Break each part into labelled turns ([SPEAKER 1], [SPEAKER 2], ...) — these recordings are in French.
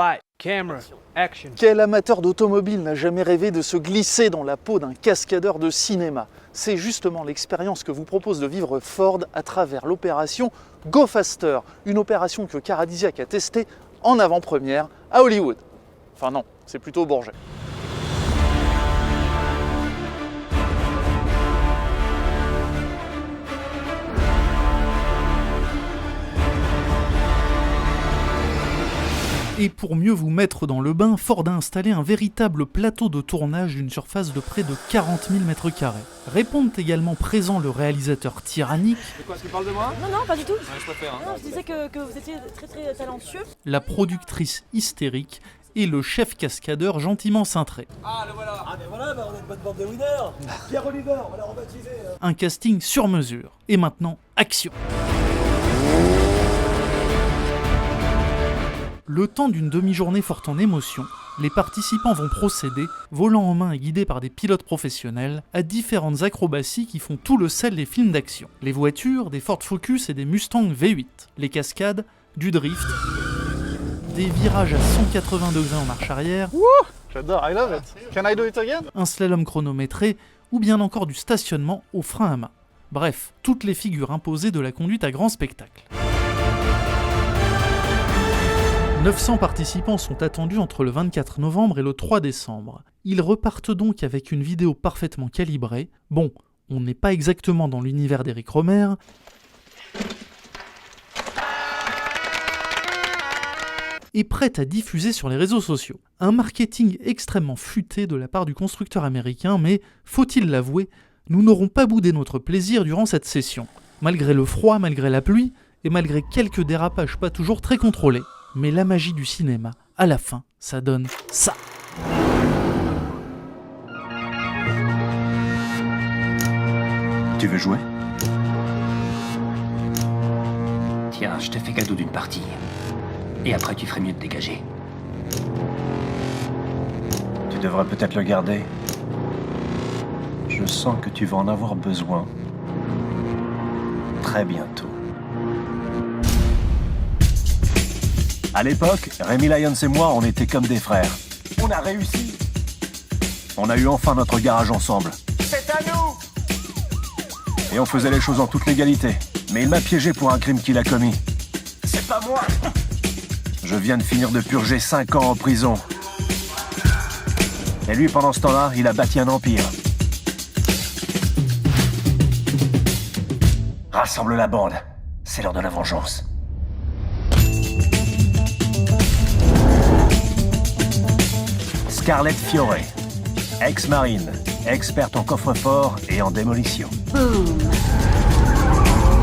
[SPEAKER 1] Light, camera, action.
[SPEAKER 2] Quel amateur d'automobile n'a jamais rêvé de se glisser dans la peau d'un cascadeur de cinéma? C'est justement l'expérience que vous propose de vivre Ford à travers l'opération Go Faster, une opération que Caradisiac a testée en avant-première à Hollywood. Enfin non, c'est plutôt au Bourget. Et pour mieux vous mettre dans le bain, Ford a installé un véritable plateau de tournage d'une surface de près de 40 000 m². Répondent également présents le réalisateur tyrannique.
[SPEAKER 3] C'est quoi, tu parles de moi?
[SPEAKER 4] Non, pas du tout.
[SPEAKER 3] Ouais, je préfère.
[SPEAKER 4] Non, je disais que vous étiez très talentueux.
[SPEAKER 2] La productrice hystérique et le chef cascadeur gentiment cintré.
[SPEAKER 3] Ah, le voilà.
[SPEAKER 5] Ah, mais voilà, on est une bonne bande de winners. Pierre Oliver, on va la rebaptiser.
[SPEAKER 2] Un casting sur mesure. Et maintenant, action! Le temps d'une demi-journée forte en émotion, les participants vont procéder, volant en main et guidés par des pilotes professionnels, à différentes acrobaties qui font tout le sel des films d'action. Les voitures, des Ford Focus et des Mustang V8. Les cascades, du drift, des virages à 180 degrés en marche arrière.
[SPEAKER 6] J'adore, I love it. Can I do it again?
[SPEAKER 2] Un slalom chronométré, ou bien encore du stationnement au frein à main. Bref, toutes les figures imposées de la conduite à grand spectacle. 900 participants sont attendus entre le 24 novembre et le 3 décembre. Ils repartent donc avec une vidéo parfaitement calibrée. Bon, on n'est pas exactement dans l'univers d'Éric Rohmer, et prête à diffuser sur les réseaux sociaux. Un marketing extrêmement futé de la part du constructeur américain, mais, faut-il l'avouer, nous n'aurons pas boudé notre plaisir durant cette session. Malgré le froid, malgré la pluie, et malgré quelques dérapages pas toujours très contrôlés. Mais la magie du cinéma, à la fin, ça donne ça.
[SPEAKER 7] Tu veux jouer?
[SPEAKER 8] Tiens, je te fais cadeau d'une partie. Et après, tu ferais mieux de dégager.
[SPEAKER 7] Tu devrais peut-être le garder. Je sens que tu vas en avoir besoin. Très bientôt. À l'époque, Rémi Lyons et moi, on était comme des frères. On a réussi. On a eu enfin notre garage ensemble. C'est à nous! Et on faisait les choses en toute légalité. Mais il m'a piégé pour un crime qu'il a commis. C'est pas moi! Je viens de finir de purger 5 ans en prison. Et lui, pendant ce temps-là, il a bâti un empire. Rassemble la bande. C'est l'heure de la vengeance. Scarlett Fiore, ex-marine, experte en coffre-fort et en démolition.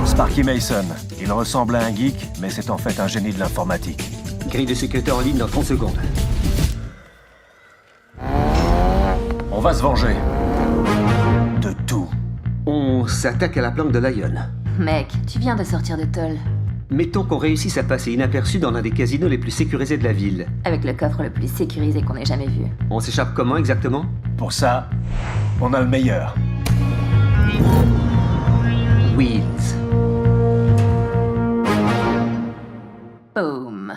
[SPEAKER 7] Sparky Mason, il ressemble à un geek, mais c'est en fait un génie de l'informatique.
[SPEAKER 8] Grille de sécurité en ligne dans 30 secondes.
[SPEAKER 7] On va se venger. De tout.
[SPEAKER 8] On s'attaque à la planque de Lion.
[SPEAKER 9] Mec, tu viens de sortir de tôle.
[SPEAKER 8] Mettons qu'on réussisse à passer inaperçu dans l'un des casinos les plus sécurisés de la ville.
[SPEAKER 9] Avec le coffre le plus sécurisé qu'on ait jamais vu.
[SPEAKER 8] On s'échappe comment exactement?
[SPEAKER 7] Pour ça, on a le meilleur.
[SPEAKER 8] Wheels.
[SPEAKER 9] Boom.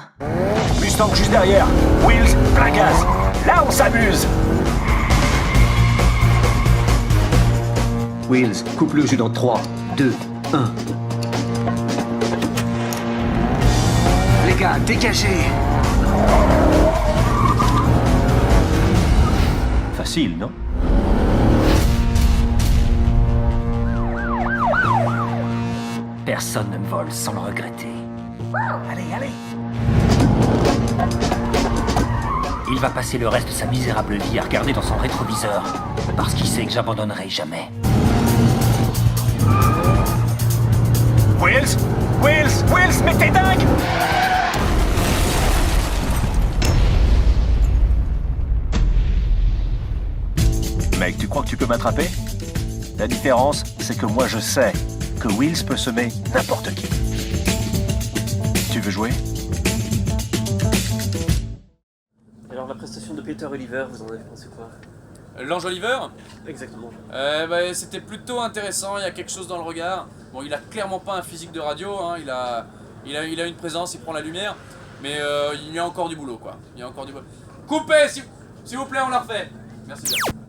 [SPEAKER 7] Mustang juste derrière. Wheels, plein gaz. Là, on s'amuse.
[SPEAKER 8] Wheels, coupe le jus dans 3, 2, 1. Les gars, dégagez!
[SPEAKER 7] Facile, non?
[SPEAKER 8] Personne ne me vole sans le regretter. Allez! Il va passer le reste de sa misérable vie à regarder dans son rétroviseur, parce qu'il sait que j'abandonnerai jamais.
[SPEAKER 7] Wheels, mais t'es dingue! Mec, tu crois que tu peux m'attraper? La différence, c'est que moi je sais que Wheels peut semer n'importe qui. Tu veux jouer?
[SPEAKER 5] Alors, la prestation de Peter Oliver, vous en avez pensé quoi?
[SPEAKER 3] L'ange Oliver?
[SPEAKER 5] Exactement.
[SPEAKER 3] C'était plutôt intéressant, il y a quelque chose dans le regard. Bon, il a clairement pas un physique de radio, hein. il a une présence, il prend la lumière. Mais il y a encore du boulot quoi. Il y a encore du boulot. Coupez s'il vous plaît, on la refait. Merci bien.